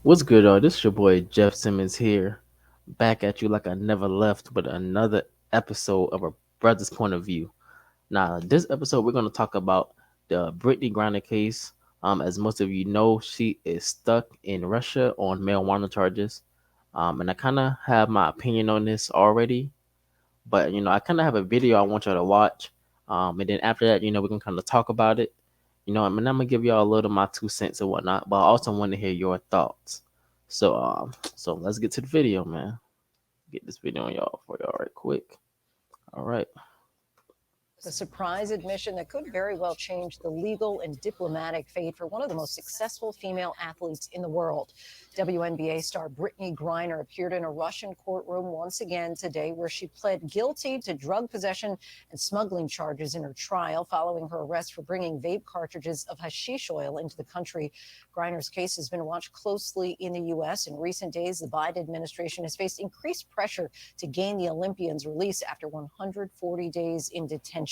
What's good, This is your boy Jeff Simmons here, back at you like I never left with another episode of a brother's point of view. Now, this episode we're going to talk about the Brittney Griner case. As most of you know, she is stuck in Russia on marijuana charges. And I kind of have my opinion on this already, but I kind of have a video I want y'all to watch. And then after that, we can kind of talk about it. I mean, I'm gonna give y'all a little of my 2 cents and whatnot, but I also want to hear your thoughts. So let's get to the video, man. Get this video on y'all for y'all right quick. All right. A surprise admission that could very well change the legal and diplomatic fate for one of the most successful female athletes in the world. WNBA star Brittney Griner appeared in a Russian courtroom once again today, where she pled guilty to drug possession and smuggling charges in her trial following her arrest for bringing vape cartridges of hashish oil into the country. Griner's case has been watched closely in the U.S. In recent days, the Biden administration has faced increased pressure to gain the Olympians' release after 140 days in detention.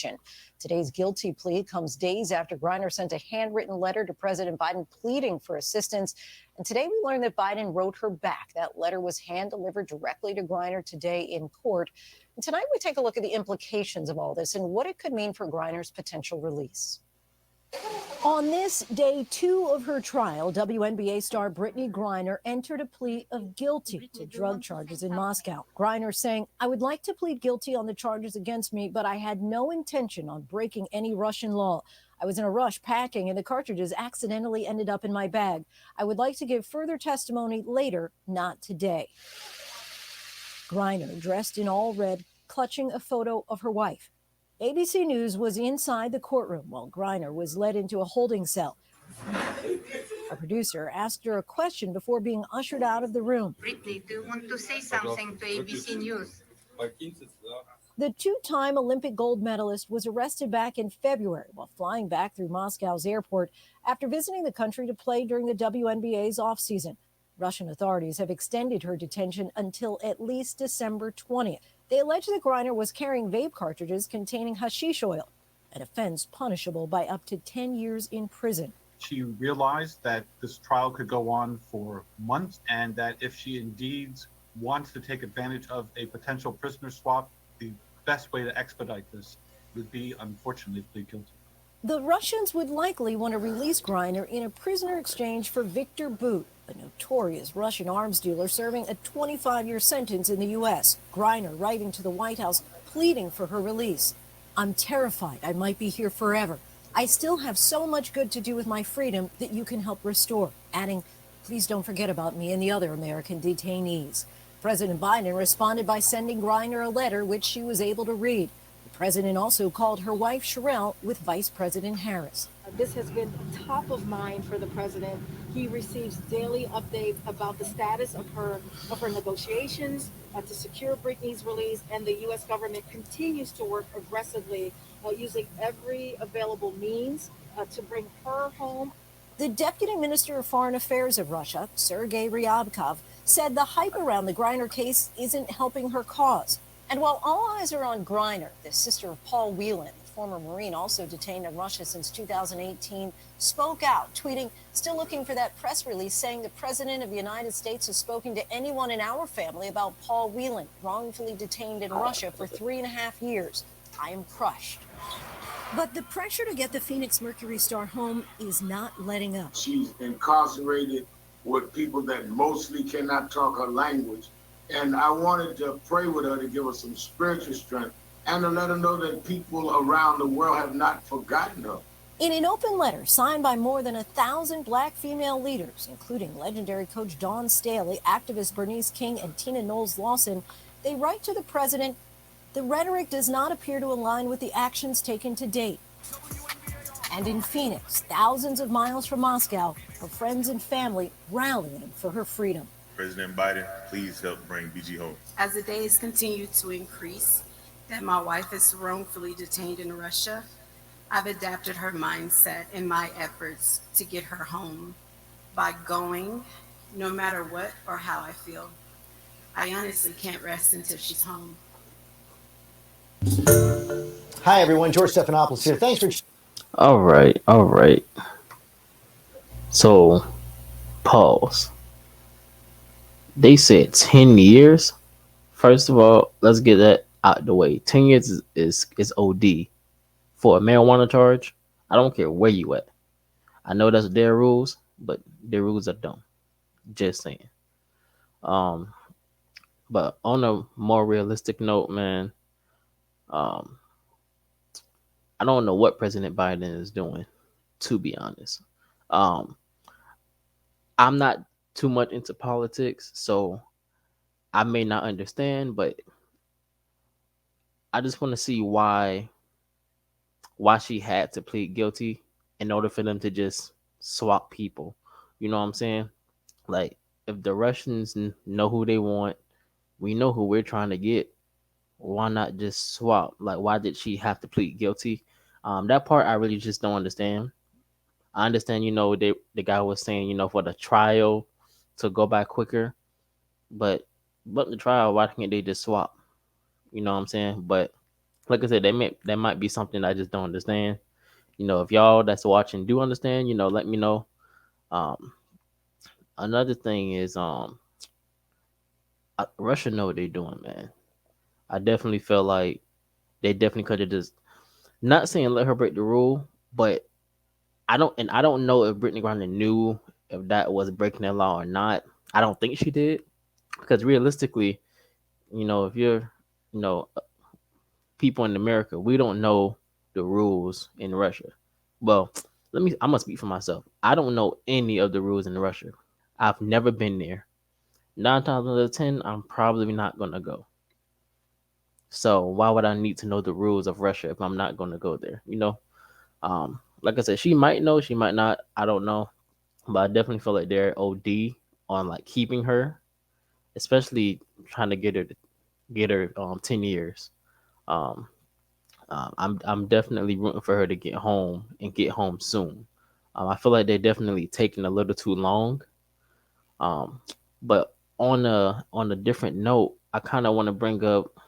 Today's guilty plea comes days after Griner sent a handwritten letter to President Biden pleading for assistance. And today we learned that Biden wrote her back. That letter was hand-delivered directly to Griner today in court. And tonight we take a look at the implications of all this and what it could mean for Griner's potential release. On this day 2 of her trial, WNBA star Brittney Griner entered a plea of guilty to drug charges in Moscow. Griner saying, "I would like to plead guilty on the charges against me, but I had no intention on breaking any Russian law. I was in a rush packing and the cartridges accidentally ended up in my bag. I would like to give further testimony later, not today." Griner, dressed in all red, clutching a photo of her wife. ABC News was inside the courtroom while Griner was led into a holding cell. Our producer asked her a question before being ushered out of the room. Brittney, do you want to say something to ABC News? The two-time Olympic gold medalist was arrested back in February while flying back through Moscow's airport after visiting the country to play during the WNBA's offseason. Russian authorities have extended her detention until at least December 20th. They allege that Griner was carrying vape cartridges containing hashish oil, an offense punishable by up to 10 years in prison. She realized that this trial could go on for months and that if she indeed wants to take advantage of a potential prisoner swap, the best way to expedite this would be, unfortunately, to plead guilty. The Russians would likely want to release Griner in a prisoner exchange for Victor Bout, a notorious Russian arms dealer serving a 25-year sentence in the U.S. Griner writing to the White House pleading for her release. "I'm terrified I might be here forever. I still have so much good to do with my freedom that you can help restore," adding, "Please don't forget about me and the other American detainees." President Biden responded by sending Griner a letter which she was able to read. The president also called her wife Sherelle with Vice President Harris. This has been top of mind for the president. He receives daily updates about the status of her negotiations to secure Brittney's release, and the U.S. government continues to work aggressively using every available means to bring her home. The Deputy Minister of Foreign Affairs of Russia, Sergei Ryabkov, said the hype around the Griner case isn't helping her cause. And while all eyes are on Griner, the sister of Paul Whelan, the former Marine also detained in Russia since 2018, spoke out, tweeting, "Still looking for that press release saying the President of the United States has spoken to anyone in our family about Paul Whelan, wrongfully detained in Russia for 3.5 years. I am crushed." But the pressure to get the Phoenix Mercury star home is not letting up. She's incarcerated with people that mostly cannot talk her language. And I wanted to pray with her to give her some spiritual strength and to let her know that people around the world have not forgotten her. In an open letter signed by more than 1,000 Black female leaders, including legendary coach Dawn Staley, activist Bernice King, and Tina Knowles Lawson, they write to the president, "The rhetoric does not appear to align with the actions taken to date." And in Phoenix, thousands of miles from Moscow, her friends and family rallying for her freedom. President Biden, please help bring BG home. As the days continue to increase that my wife is wrongfully detained in Russia, I've adapted her mindset in my efforts to get her home by going no matter what or how I feel. I honestly can't rest until she's home. Hi, everyone. George Stephanopoulos here. Thanks for... All right. So, pause. They said 10 years. First of all, let's get that out the way. 10 years is OD for a marijuana charge. I don't care where you at. I know that's their rules, but their rules are dumb. Just saying. Um, but on a more realistic note, man, um, I don't know what President Biden is doing. To be honest, um, I'm not too much into politics, so I may not understand, but I just want to see why she had to plead guilty in order for them to just swap people. You know what I'm saying? Like, if the Russians know who they want, we know who we're trying to get. Why not just swap? Like, why did she have to plead guilty? That part I really just don't understand. I understand, the guy was saying, for the trial to go by quicker, but the trial, why can't they just swap? You know what I'm saying? But like I said, that might be something I just don't understand. If y'all that's watching do understand, let me know. Um, Another thing is, Russia know what they're doing, man. I definitely feel like they definitely could have just not saying let her break the rule, but I don't know if Brittney Griner knew if that was breaking the law or not. I don't think she did because realistically, if you're, you know, people in America, we don't know the rules in Russia. Well, I'm gonna speak for myself. I don't know any of the rules in Russia. I've never been there. 9 times out of 10, I'm probably not gonna go. So why would I need to know the rules of Russia if I'm not gonna go there? Like I said, she might know, she might not. I don't know, but I definitely feel like they're OD on like keeping her, especially trying to get her 10 years. Um, I'm definitely rooting for her to get home and get home soon. I feel like they're definitely taking a little too long. Um, but on a different note, I kind of want to bring up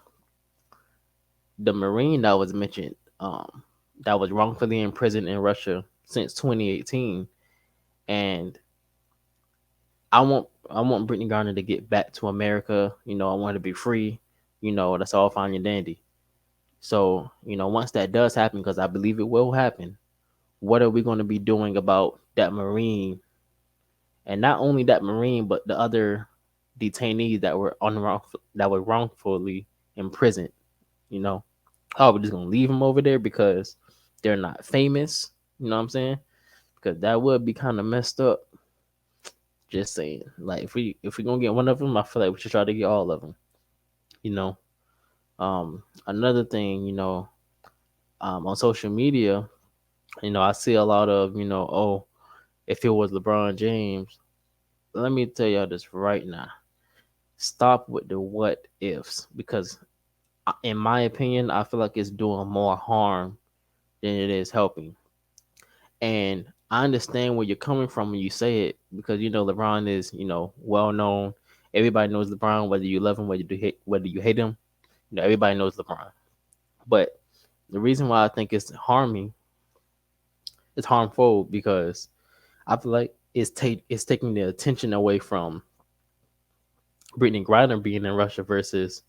the Marine that was mentioned, that was wrongfully imprisoned in Russia since 2018, and I want Brittney Griner to get back to America. I want her to be free. That's all fine and dandy. So once that does happen, because I believe it will happen, what are we going to be doing about that Marine, and not only that Marine, but the other detainees that were wrongfully imprisoned? You know, oh, we're just gonna leave them over there because they're not famous. You know what I'm saying? Because that would be kind of messed up. Just saying. Like if we gonna get one of them, I feel like we should try to get all of them. You know. Another thing, on social media, I see a lot of, oh, if it was LeBron James, let me tell y'all this right now. Stop with the what ifs because, in my opinion, I feel like it's doing more harm than it is helping. And I understand where you're coming from when you say it because LeBron is well known. Everybody knows LeBron, whether you love him, whether you hate him. Everybody knows LeBron. But the reason why I think it's harmful because I feel like it's taking the attention away from Brittney Griner being in Russia versus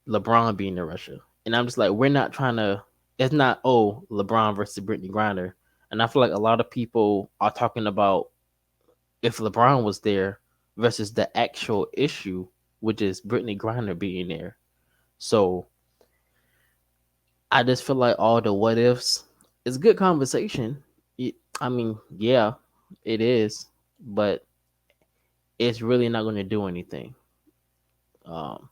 LeBron being in Russia. And I'm just like, we're not trying to. It's not LeBron versus Brittney Griner. And I feel like a lot of people are talking about if LeBron was there versus the actual issue, which is Brittney Griner being there. So I just feel like all the what ifs. It's good conversation. I mean, yeah, it is, but it's really not going to do anything. Um,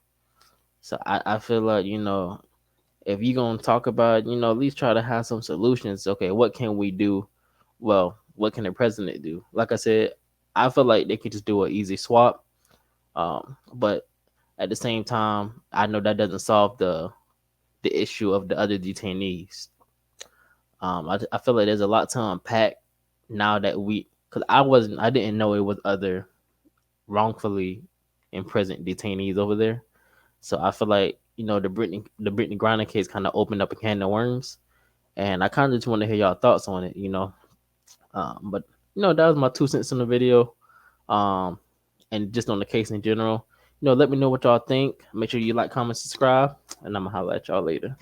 so I feel like if you're gonna talk about at least try to have some solutions. Okay, what can we do? Well, what can the president do? Like I said, I feel like they could just do an easy swap. But at the same time, I know that doesn't solve the issue of the other detainees. I feel like there's a lot to unpack now that because I didn't know it was other wrongfully imprisoned detainees over there. So I feel like the Brittney Griner case kind of opened up a can of worms, and I kind of just want to hear y'all thoughts on it. But that was my 2 cents in the video. Um, and just on the case in general. Let me know what y'all think. Make sure you like, comment, subscribe, and I'm gonna holler at y'all later.